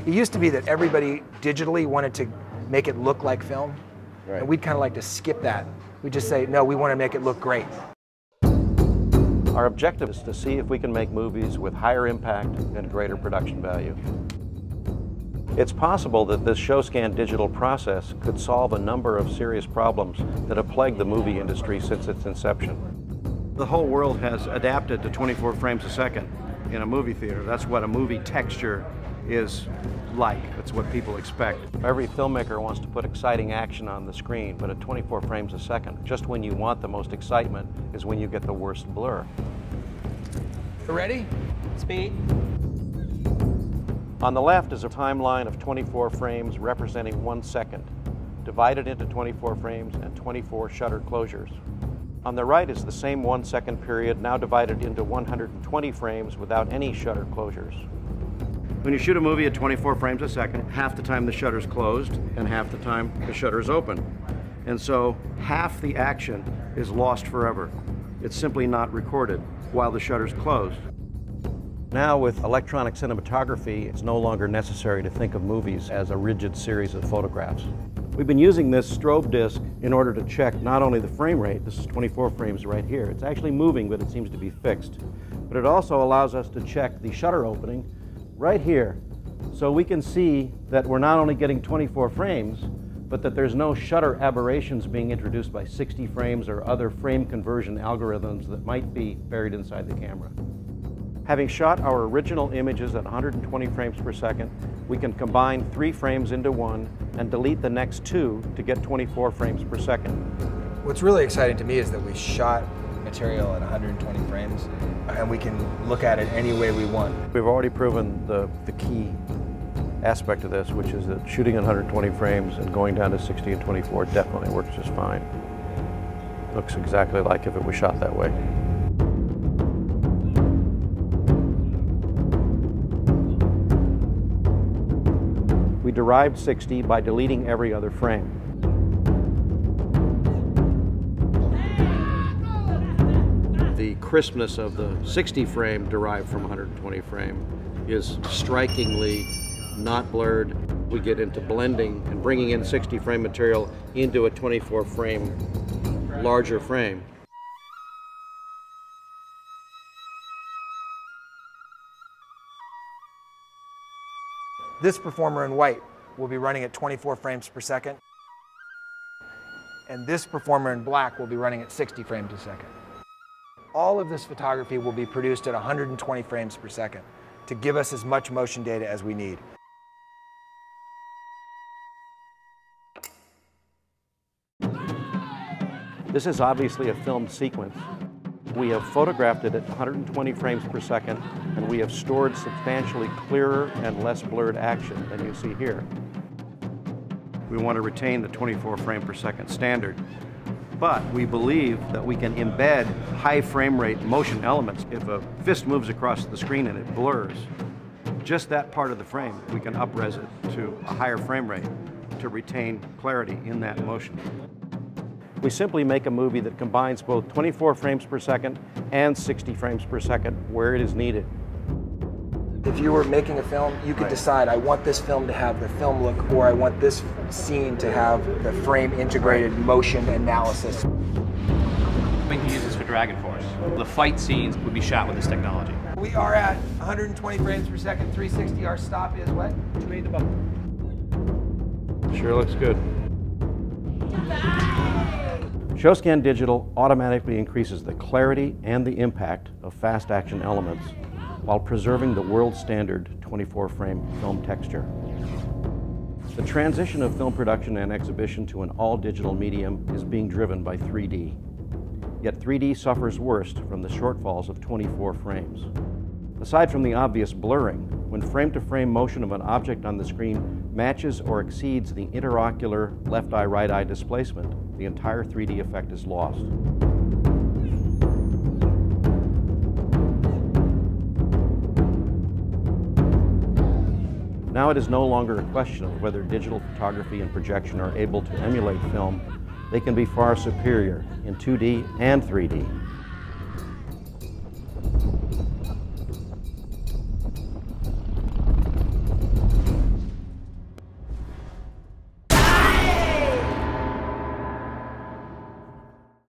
It used to be that everybody digitally wanted to make it look like film, Right. and we'd kind of like to skip that. We just say, no, we want to make it look great. Our objective is to see if we can make movies with higher impact and greater production value. It's possible that this Showscan digital process could solve a number of serious problems that have plagued the movie industry since its inception. The whole world has adapted to 24 frames a second in a movie theater. That's what a movie texture is like. That's what people expect. Every filmmaker wants to put exciting action on the screen, but at 24 frames a second, just when you want the most excitement is when you get the worst blur. Ready? Speed. On the left is a timeline of 24 frames representing 1 second, divided into 24 frames and 24 shutter closures. On the right is the same 1 second period, now divided into 120 frames without any shutter closures. When you shoot a movie at 24 frames a second, half the time the shutter's closed and half the time the shutter's open. And so half the action is lost forever. It's simply not recorded while the shutter's closed. Now with electronic cinematography, it's no longer necessary to think of movies as a rigid series of photographs. We've been using this strobe disc in order to check not only the frame rate, this is 24 frames right here, it's actually moving but it seems to be fixed, but it also allows us to check the shutter opening right here, so we can see that we're not only getting 24 frames, but that there's no shutter aberrations being introduced by 60 frames or other frame conversion algorithms that might be buried inside the camera. Having shot our original images at 120 frames per second, we can combine 3 frames into 1 and delete the next 2 to get 24 frames per second. What's really exciting to me is that we shot material at 120 frames, and we can look at it any way we want. We've already proven the key aspect of this, which is that shooting at 120 frames and going down to 60 and 24 definitely works just fine. Looks exactly like if it was shot that way. We derived 60 by deleting every other frame. The crispness of the 60 frame derived from 120 frame is strikingly not blurred. We get into blending and bringing in 60 frame material into a 24 frame larger frame. This performer in white will be running at 24 frames per second, and this performer in black will be running at 60 frames a second. All of this photography will be produced at 120 frames per second to give us as much motion data as we need. This is obviously a filmed sequence. We have photographed it at 120 frames per second, and we have stored substantially clearer and less blurred action than you see here. We want to retain the 24 frame per second standard, but we believe that we can embed high frame rate motion elements. If a fist moves across the screen and it blurs, just that part of the frame, we can up-res it to a higher frame rate to retain clarity in that motion. We simply make a movie that combines both 24 frames per second and 60 frames per second where it is needed. If you were making a film, you could decide, I want this film to have the film look, or I want this scene to have the frame integrated motion analysis. We can use this for Dragon Force. The fight scenes would be shot with this technology. We are at 120 frames per second, 360. Our stop is what? 280 above. Sure looks good. Showscan Digital automatically increases the clarity and the impact of fast action elements while preserving the world standard 24 frame film texture. The transition of film production and exhibition to an all digital medium is being driven by 3D. Yet 3D suffers worst from the shortfalls of 24 frames. Aside from the obvious blurring, when frame-to-frame motion of an object on the screen matches or exceeds the interocular left eye, right eye displacement, the entire 3D effect is lost. Now it is no longer a question of whether digital photography and projection are able to emulate film. They can be far superior in 2D and 3D.